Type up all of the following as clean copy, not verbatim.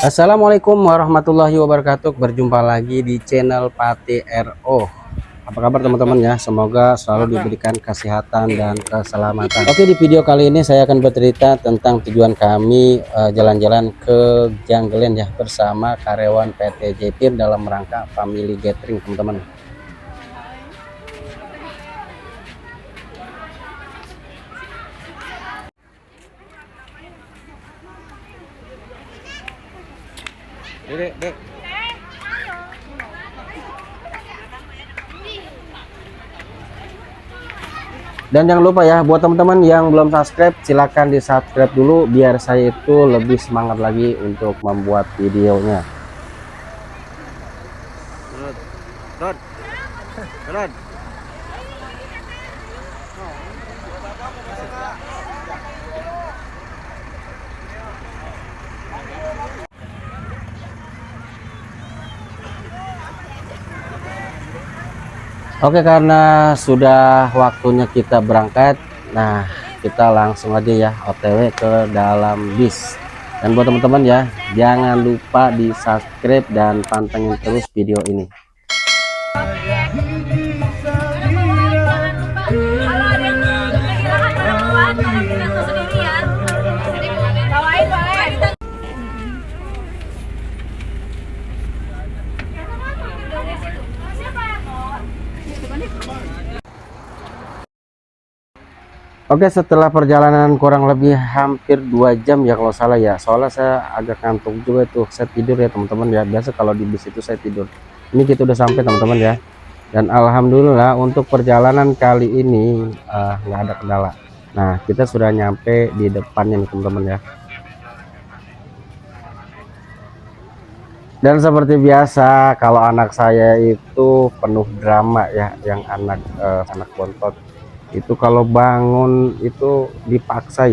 Assalamualaikum warahmatullahi wabarakatuh. Berjumpa lagi di channel Pati RO. Apa kabar teman-teman ya? Semoga selalu diberikan kesehatan dan keselamatan. Oke, di video kali ini saya akan bercerita tentang tujuan kami jalan-jalan ke Janggelen ya bersama karyawan PT Jepir dalam rangka family gathering teman-teman. Dek. Dan jangan lupa ya, buat teman-teman yang belum subscribe, silahkan di subscribe dulu biar saya itu lebih semangat lagi untuk membuat videonya. Oke, karena sudah waktunya kita berangkat, nah kita langsung aja ya OTW ke dalam bis. Dan buat teman-teman ya, jangan lupa di subscribe dan pantengin terus video ini. Oke, setelah perjalanan kurang lebih hampir 2 jam ya kalau salah ya. Soalnya saya agak ngantuk juga tuh. Saya tidur ya teman-teman ya. Biasa kalau di bis itu saya tidur. Ini kita udah sampai teman-teman ya. Dan alhamdulillah untuk perjalanan kali ini nggak ada kendala. Nah, kita sudah nyampe di depannya nih teman-teman ya. Dan seperti biasa kalau anak saya itu penuh drama ya, yang anak bontot itu kalau bangun itu dipaksa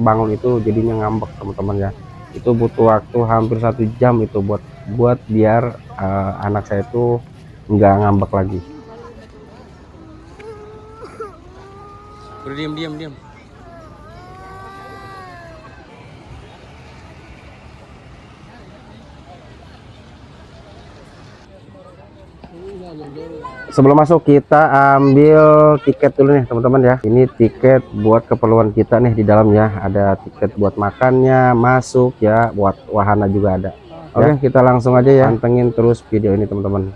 bangun itu jadinya ngambek teman-teman ya. Itu butuh waktu hampir 1 jam itu buat biar anak saya itu nggak ngambek lagi. Udah diam. Sebelum masuk kita ambil tiket dulu nih teman-teman ya. Ini tiket buat keperluan kita nih di dalam ya. Ada tiket buat makannya, masuk ya, buat wahana juga ada. Oke, kita langsung aja ya pantengin terus video ini teman-teman.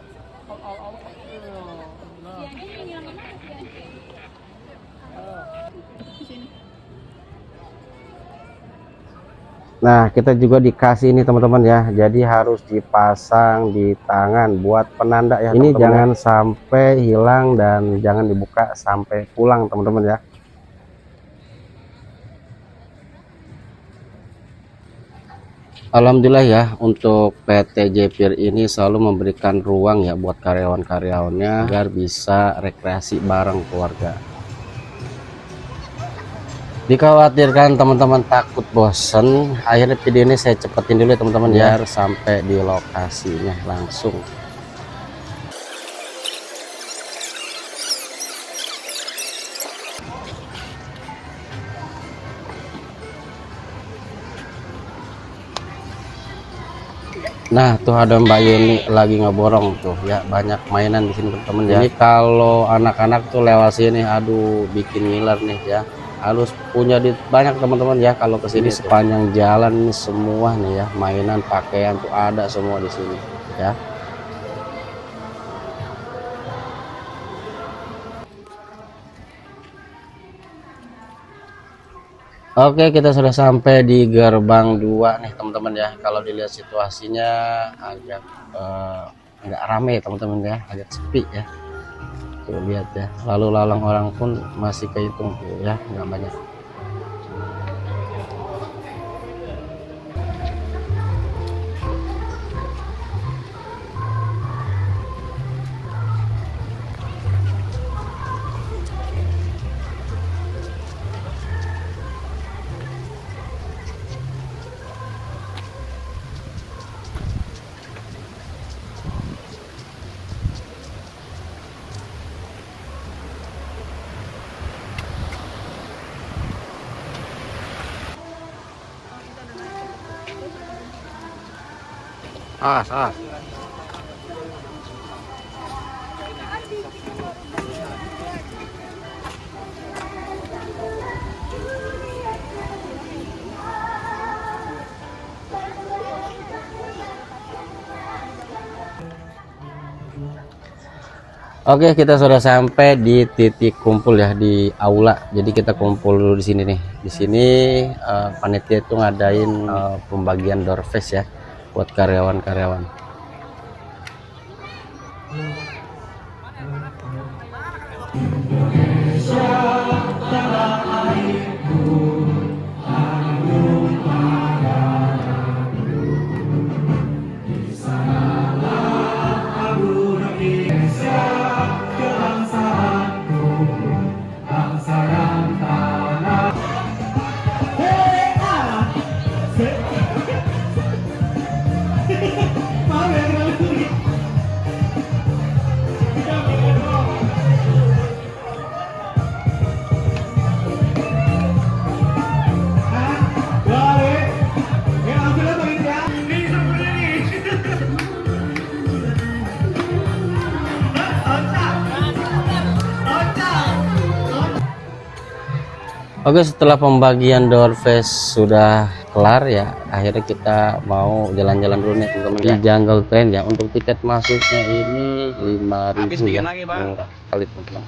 Nah, kita juga dikasih ini teman-teman ya. Jadi harus dipasang di tangan buat penanda ya. Ini jangan sampai hilang dan jangan dibuka sampai pulang teman-teman ya. Alhamdulillah ya, untuk PT Jepir ini selalu memberikan ruang ya buat karyawan-karyawannya agar bisa rekreasi bareng keluarga. Dikhawatirkan teman-teman takut bosen, akhirnya video ini saya cepetin dulu ya teman-teman ya, biar sampai di lokasinya langsung. Nah, tuh ada Mbak Yuni lagi ngeborong tuh ya, banyak mainan di sini teman-teman ya. Ini kalau anak-anak tuh lewat sini, aduh bikin ngiler nih ya. Harus punya duit banyak teman-teman ya kalau kesini. Sepanjang jalan ini semua nih ya, mainan, pakaian tuh ada semua di sini ya. Oke, kita sudah sampai di gerbang 2 nih teman-teman ya. Kalau dilihat situasinya agak nggak rame teman-teman ya, agak sepi ya. Tuh lihat ya, lalu lalang orang pun masih kehitung tuh ya, nggak banyak. as as. Oke, kita sudah sampai di titik kumpul ya, di aula. Jadi kita kumpul dulu di sini nih. Di sini panitia itu ngadain pembagian door face ya buat karyawan-karyawan. Oke, setelah pembagian door face sudah kelar ya, akhirnya kita mau jalan-jalan dulu nih teman-teman di Jungle Train ya. Untuk tiket masuknya ini 5.000 ya, murah kali teman-teman.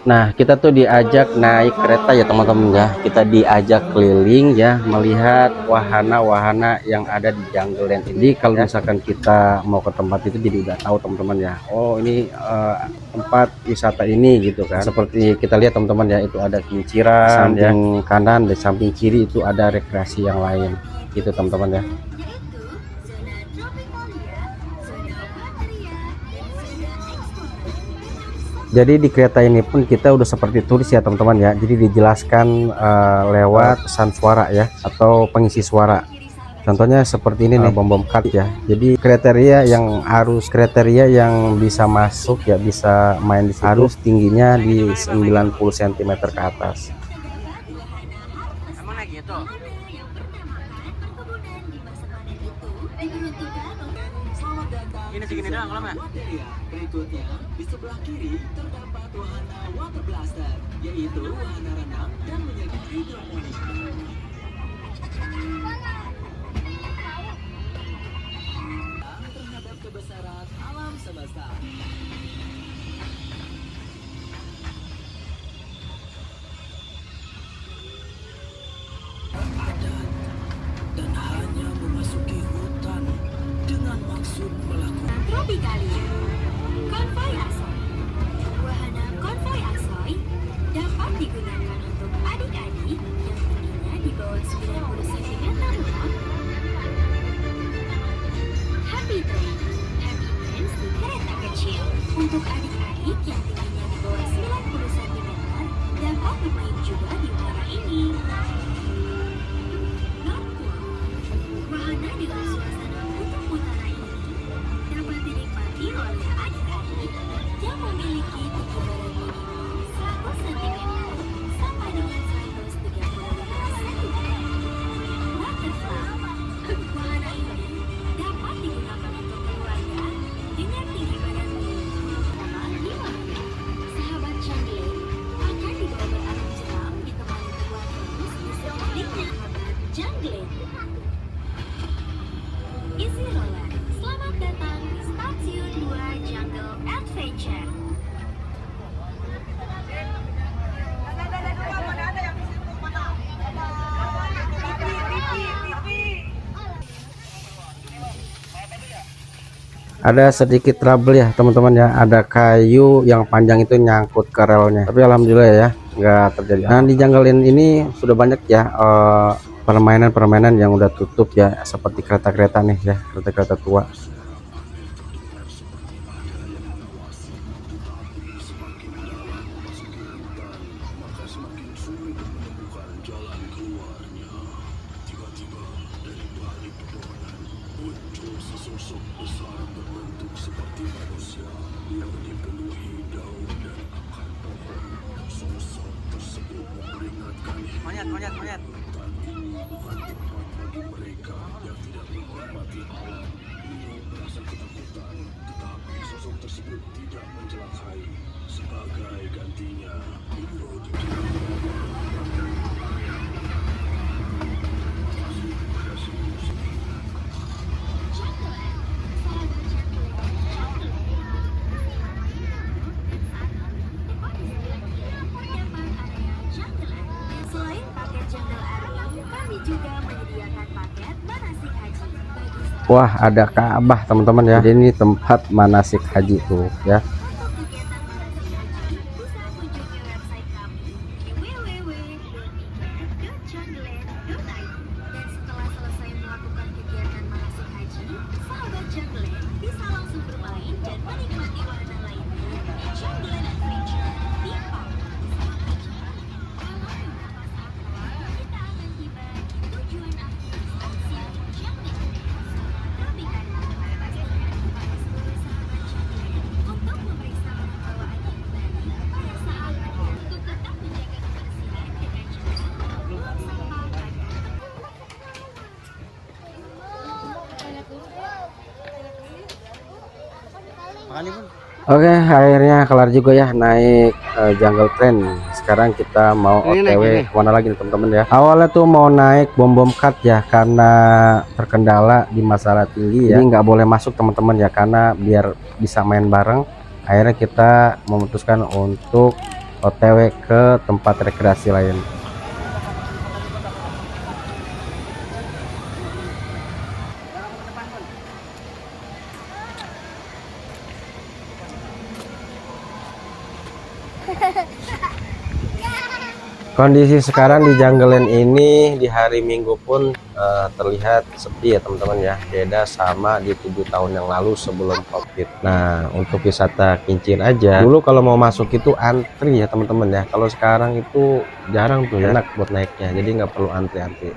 Nah, kita tuh diajak naik kereta ya teman-teman ya. Kita diajak keliling ya, melihat wahana-wahana yang ada di Jungle Land ini. Kalau misalkan kita mau ke tempat itu jadi udah tahu teman-teman ya. Oh, ini tempat wisata ini gitu kan. Seperti kita lihat teman-teman ya, itu ada kinciran samping kanan dan samping kiri itu ada rekreasi yang lain. Gitu teman-teman ya. Jadi di kereta ini pun kita udah seperti turis ya teman-teman ya. Jadi dijelaskan lewat pesan suara ya, atau pengisi suara. Contohnya seperti ini nih, bom-bom card ya. Jadi kriteria yang bisa masuk ya, bisa main di situ, harus tingginya di 90 cm ke atas. Ini segini doang kalau mah. Berikutnya di sebelah kiri terdapat wahana water blaster, yaitu wahana renang dan menyegar hidroponik. Terhadap kebesaran alam semesta. Dan hanya memasuki hutan dengan maksud melakukan Tropikalia Konvoi Asoy. Wahana Konvoi Asoy dapat digunakan untuk adik-adik yang tingginya di bawah 90 cm. Happy Train. Happy Train kereta kecil untuk adik-adik yang tingginya di bawah 90 cm dapat bermain juga di wahana ini. Wahana dengan suasana kutub utara ini dapat dinikmati oleh adik-adik yang memiliki tinggi badan minimum 100 cm sampai dengan 135 cm. Waterfall. Wahana ini dapat digunakan untuk keluarga dengan tinggi badan minimum 5 meter. Sahabat Jungle akan dibawa berarung jeram ditemani tuan Venus di sebaliknya sahabat Jungle. Easy Roller, selamat datang di Stasiun 2 Jungle Adventure. Ada sedikit trouble ya teman-teman ya, ada kayu yang panjang itu nyangkut ke relnya, tapi alhamdulillah ya nggak terjadi. Nah, di Jungle Land ini sudah banyak ya permainan-permainan yang udah tutup ya, seperti kereta-kereta nih ya, kereta-kereta tua. Monyet, monyet, monyet. Selain paket Jungle Area, kami juga menyediakan paket manasik haji bagi Wah, ada Ka'bah teman-teman ya. Jadi ini tempat manasik haji tuh ya. Untuk kegiatan manasik haji, bisa kunjungi website kami di www.jungleland.id. Dan setelah selesai melakukan kegiatan manasik haji, sahabat Jungleland bisa langsung bermain dan menikmati wahana lainnya di Jungleland Adventure Theme Park. Dalam beberapa saat lagi, kita akan tiba di tujuan akhir stasiun Jungleland. Kami akan pastikan kepada seluruh sahabat Jungleland untuk memeriksa barang bawaannya kembali pada saat Anda untuk tetap menjaga kebersihan dengan cara membuang sampah pada Oke, akhirnya kelar juga ya naik jungle train. Sekarang kita mau OTW kemana lagi nih teman-teman ya. Awalnya tuh mau naik bom cut ya, karena terkendala di masalah tinggi ya. Jadi nggak boleh masuk teman-teman ya, karena biar bisa main bareng. Akhirnya kita memutuskan untuk OTW ke tempat rekreasi lain. Kondisi sekarang di Jungleland ini di hari Minggu pun terlihat sepi ya teman-teman ya. Beda sama di 7 tahun yang lalu sebelum COVID. Nah, untuk wisata Kincir aja, dulu kalau mau masuk itu antri ya teman-teman ya. Kalau sekarang itu jarang tuh ya, enak buat naiknya. Jadi nggak perlu antri-antri.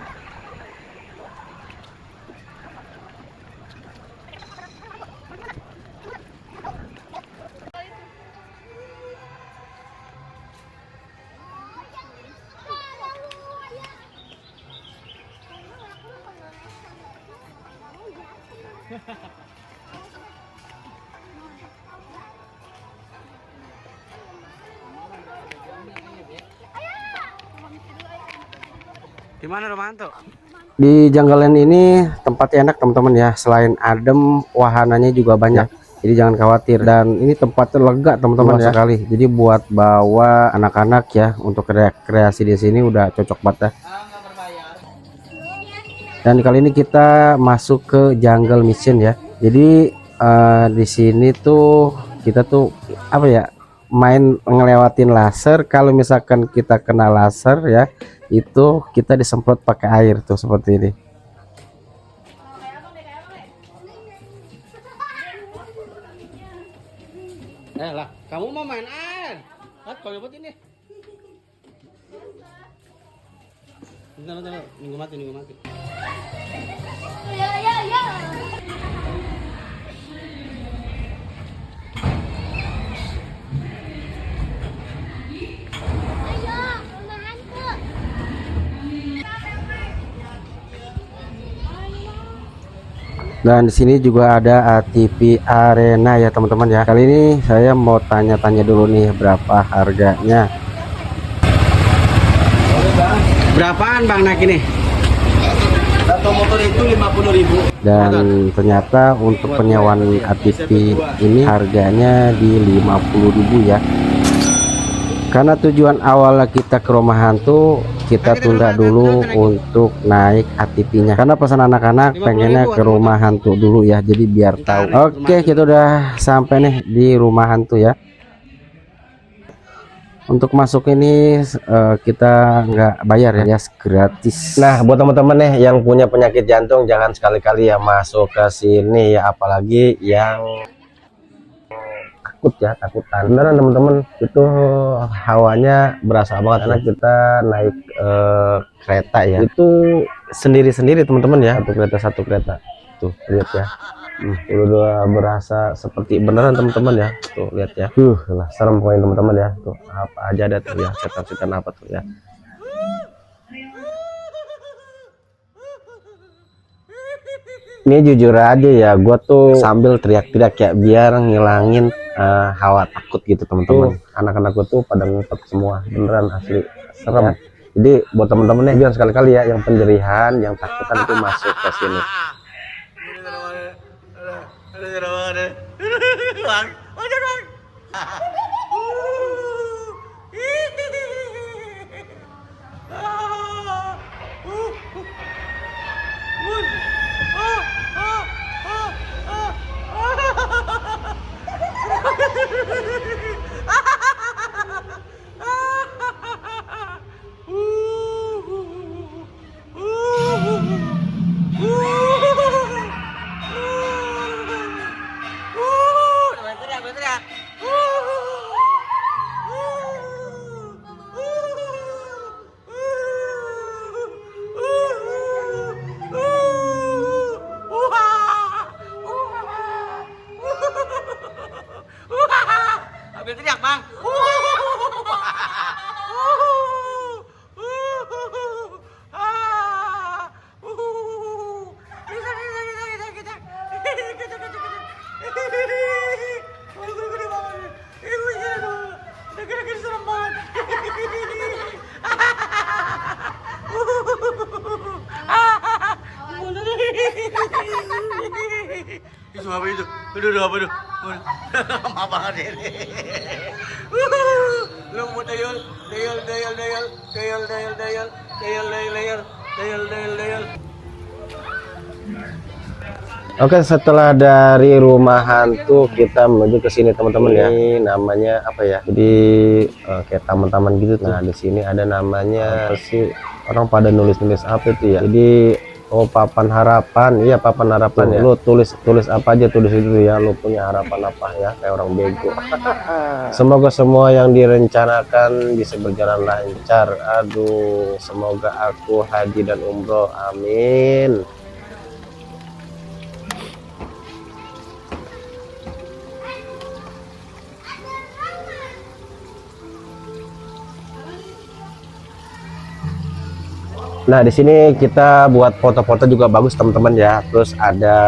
Gimana Romanto? Di Jungleland ini tempatnya enak teman-teman ya. Selain adem, wahananya juga banyak. Jadi jangan khawatir, dan ini tempatnya lega teman-teman ya sekali. Jadi buat bawa anak-anak ya untuk rekreasi di sini udah cocok banget ya. Dan kali ini kita masuk ke Jungle Mission ya. Jadi di sini tuh kita tuh apa ya, main ngelewatin laser. Kalau misalkan kita kena laser ya, itu kita disemprot pakai air tuh seperti ini. Lah, kamu mau main air? Kalau buat ini. Bentar, nunggu mati. Dan di sini juga ada ATV Arena ya teman-teman ya. Kali ini saya mau tanya-tanya dulu nih berapa harganya. Berapaan Bang naik ini? Satu motor itu 50.000. Dan ternyata untuk penyewaan ATV ini harganya di 50.000 ya. Karena tujuan awal kita ke rumah hantu, kita tunda dulu untuk naik ATV-nya. Karena pesan anak-anak pengennya ke rumah hantu dulu ya, jadi biar tahu. Oke, kita udah sampai nih di rumah hantu ya. Untuk masuk ini kita nggak bayar ya, gratis. Nah, buat teman-teman nih yang punya penyakit jantung, jangan sekali-kali ya masuk ke sini ya, apalagi yang takut ya, takutan beneran teman-teman. Itu hawanya berasa banget karena kita naik kereta ya, itu sendiri-sendiri teman-teman ya, satu kereta tuh lihat ya. Udah berasa seperti beneran teman-teman ya. Tuh lihat ya. Lah serem pokoknya teman-teman ya. Tuh apa aja ada tuh ya, setan-setan apa tuh ya. Ini jujur aja ya, gue tuh sambil teriak-teriak ya biar ngilangin hawa takut gitu teman-teman. Anak-anak gue tuh pada ngumpet semua, beneran asli serem. Jadi buat teman-teman jangan sekali-kali ya yang pendirihan, yang takutan itu masuk ke sini. Teriak bang. Itu apa itu? Aduh, apa itu? Maaf banget ini. Lu mau dayol. Oke, setelah dari rumah hantu kita menuju ke sini teman-teman ya. Ini namanya apa ya? Jadi kayak taman-taman gitu. Nah, di sini ada namanya sih, orang pada nulis-nulis apa itu ya. Jadi papan harapan. Iya, papan harapan ya. Lu tulis apa aja, tulis itu ya. Lu punya harapan apa ya, kayak orang bego. Semoga semua yang direncanakan bisa berjalan lancar. Aduh, semoga aku haji dan umroh. Amin. Nah, di sini kita buat foto-foto juga bagus teman-teman ya. Terus ada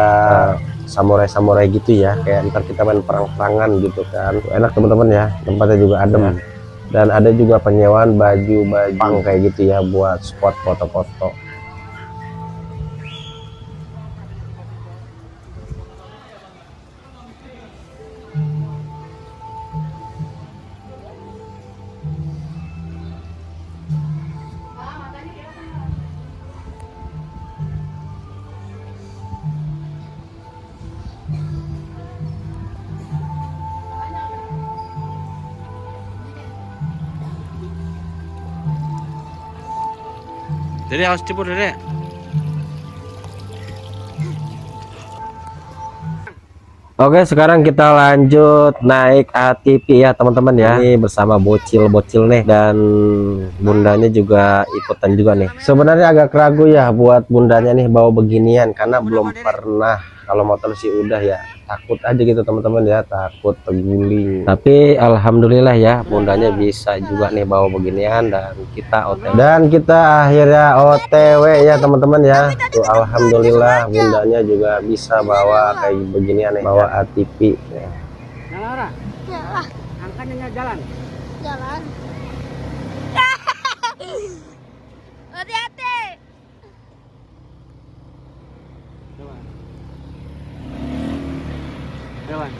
samurai-samurai gitu ya, kayak ntar kita main perang-perangan gitu kan. Enak teman-teman ya, tempatnya juga adem. Dan ada juga penyewaan baju-baju kayak gitu ya buat spot foto-foto. Dede harus cepet Dede. Oke, sekarang kita lanjut naik ATV ya teman-teman ya. Ini bersama bocil-bocil nih, dan bundanya juga ikutan juga nih. Sebenarnya agak ragu ya buat bundanya nih bawa beginian, karena belum pernah. Kalau motor sih udah ya, takut aja gitu teman-teman ya, takut terguling. Tapi alhamdulillah ya bundanya bisa juga nih bawa beginian, dan kita OTW. Dan kita akhirnya OTW ya teman-teman ya. Tuh, alhamdulillah bundanya juga bisa bawa kayak beginian nih, bawa ATV ya. Nah, Laura. Jalan. Angkanya jalan. Jalan. Hati-hati. Jalan.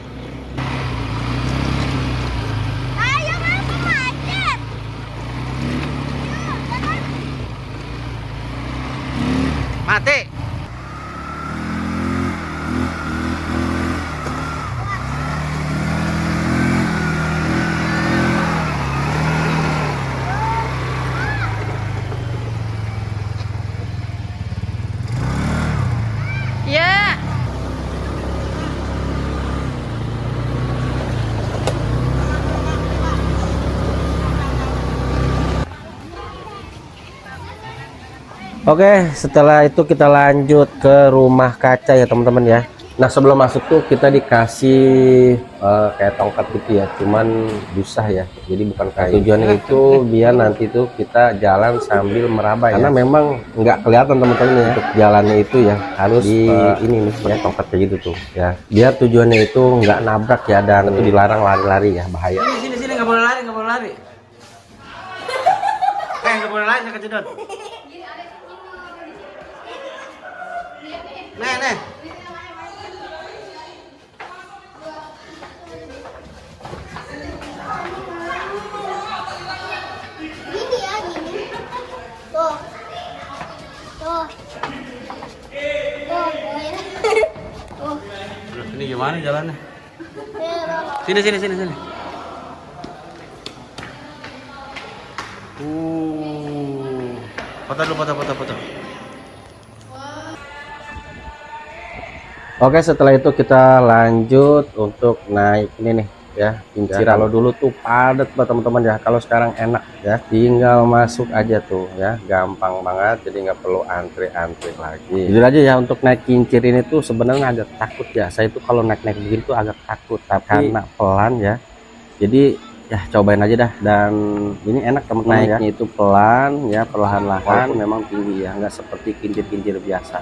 Ayo masuk macet. Mati. Ya. Oke, setelah itu kita lanjut ke rumah kaca ya teman-teman ya. Nah sebelum masuk tuh kita dikasih kayak tongkat gitu ya, cuman susah ya, jadi bukan kayu. Tujuannya itu biar nanti tuh kita jalan sambil meraba ya, karena memang nggak kelihatan teman-teman ya untuk jalannya itu ya, harus di ini nih ya, tongkat kayak gitu tuh ya, biar tujuannya itu nggak nabrak ya, dan itu dilarang lari-lari ya, bahaya. Sini nggak boleh lari, nggak boleh lari. Nggak boleh lari, kejedot. Nih. Gini ya, gini. Tuh. Tuh. Tuh, gini. Tuh. Ini gimana jalannya? Tuh. Sini. Foto dulu, foto. Oke, setelah itu kita lanjut untuk naik ini nih ya, kinciran. Kalau dulu tuh padat buat teman-teman ya, kalau sekarang enak ya, tinggal masuk aja tuh ya, gampang banget, jadi nggak perlu antri-antri lagi. Jujur aja ya, untuk naik kincir ini tuh sebenarnya agak takut ya, saya itu kalau naik-naik begini tuh agak takut, tapi karena pelan ya, jadi ya cobain aja dah. Dan ini enak teman-teman ya, naiknya itu pelan ya, perlahan-lahan, memang tinggi ya, nggak seperti kincir-kincir biasa.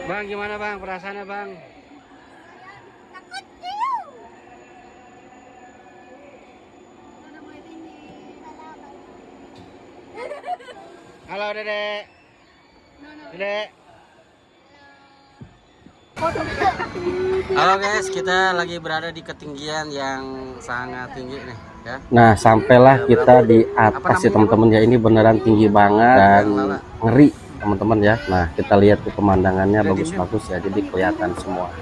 Bang, gimana bang perasaannya bang? Halo Dedek. Dedek. Halo guys, kita lagi berada di ketinggian yang sangat tinggi nih ya. Nah sampailah kita di atas ya teman-teman ya, ini beneran tinggi banget dan ngeri teman-teman ya. Nah kita lihat tuh pemandangannya bagus-bagus ya, jadi kelihatan semua.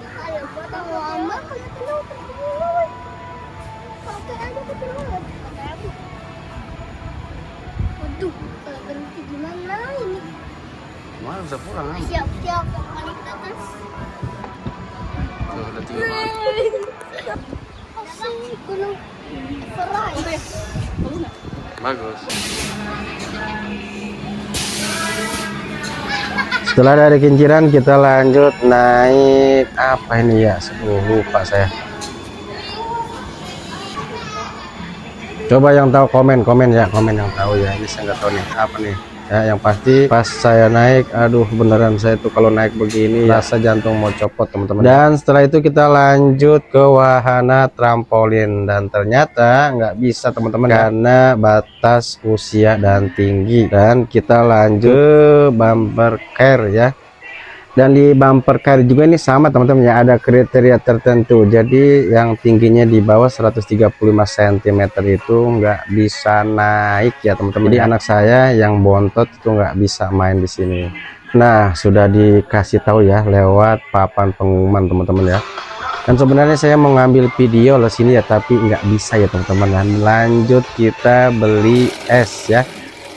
Waduh, kalau berhenti gimana ini? Wah, bisa pulang kan? Siap-siap balik ke atas. Tuh, udah tinggi banget. Asik, gunung Everest. Bagus. Setelah dari kinciran kita lanjut naik apa ini ya, lupa saya. Coba yang tahu komen ya, komen yang tahu ya, ini saya nggak tahu nih apa nih ya. Yang pasti pas saya naik, aduh beneran saya tuh kalau naik begini rasa jantung mau copot teman-teman. Dan setelah itu kita lanjut ke wahana trampolin, dan ternyata nggak bisa teman-teman karena batas usia dan tinggi. Dan kita lanjut ke bumper car ya. Dan di bumper car juga ini sama teman-teman ya, ada kriteria tertentu. Jadi yang tingginya di bawah 135 cm itu nggak bisa naik ya teman-teman. Jadi anak saya yang bontot itu nggak bisa main di sini. Nah sudah dikasih tahu ya lewat papan pengumuman teman-teman ya. Dan sebenarnya saya mau ngambil video loh sini ya, tapi nggak bisa ya teman-teman. Dan lanjut kita beli es ya.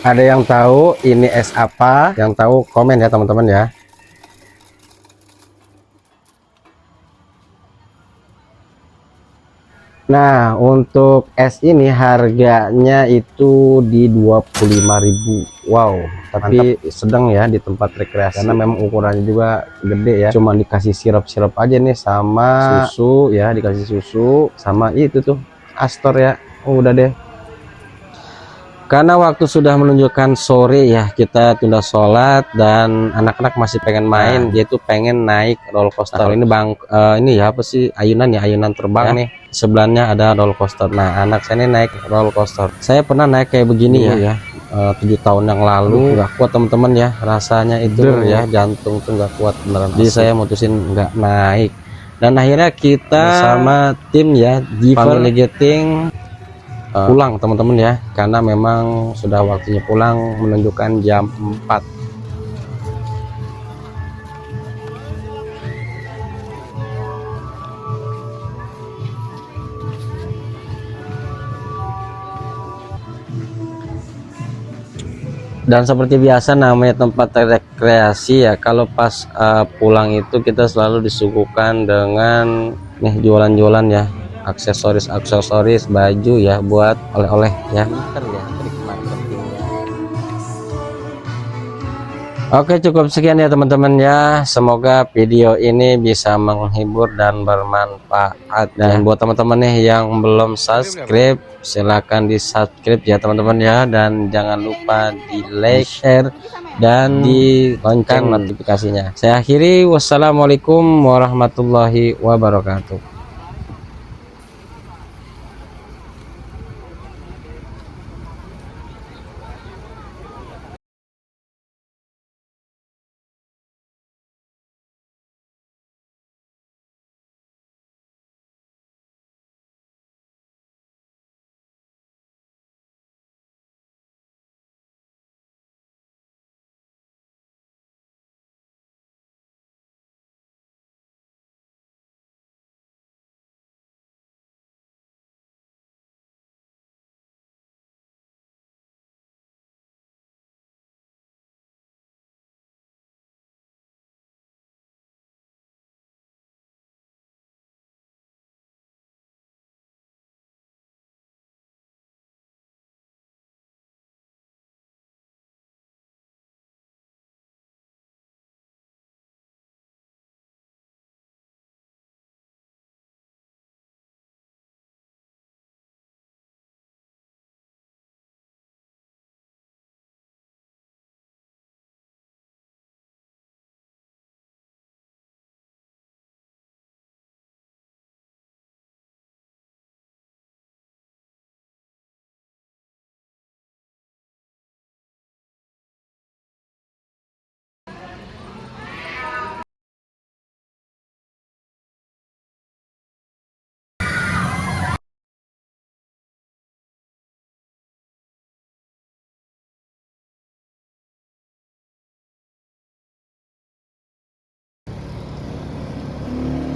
Ada yang tahu ini es apa? Yang tahu komen ya teman-teman ya. Nah untuk es ini harganya itu di 25.000. Wow, tapi mantap. Sedang ya di tempat rekreasi, karena memang ukurannya juga gede ya. Cuma dikasih sirup-sirup aja nih sama susu ya, dikasih susu sama itu tuh Astor ya. Udah deh, karena waktu sudah menunjukkan sore ya, kita tunda sholat dan anak-anak masih pengen main. Dia tuh pengen naik roller coaster. Nah, ini bang, ini ya apa sih, ayunan ya, ayunan terbang ya. Nih sebelahnya ada roller coaster. Nah anak saya ini naik roller coaster. Saya pernah naik kayak begini ya 7 tahun yang lalu. Nggak kuat teman-teman ya, rasanya itu ya, jantung tuh nggak kuat beneran. Jadi saya mutusin nggak naik, dan akhirnya kita sama tim ya Family Getting pulang teman-teman ya, karena memang sudah waktunya pulang, menunjukkan jam 4. Dan seperti biasa namanya tempat rekreasi ya, kalau pas pulang itu kita selalu disuguhkan dengan nih jualan-jualan ya, aksesoris baju ya, buat oleh-oleh ya. Oke, cukup sekian ya teman-teman ya. Semoga video ini bisa menghibur dan bermanfaat. Dan buat teman-teman nih yang belum subscribe, silahkan di subscribe ya teman-teman ya. Dan jangan lupa di like, share, dan di lonceng notifikasinya. Saya akhiri, wassalamualaikum warahmatullahi wabarakatuh.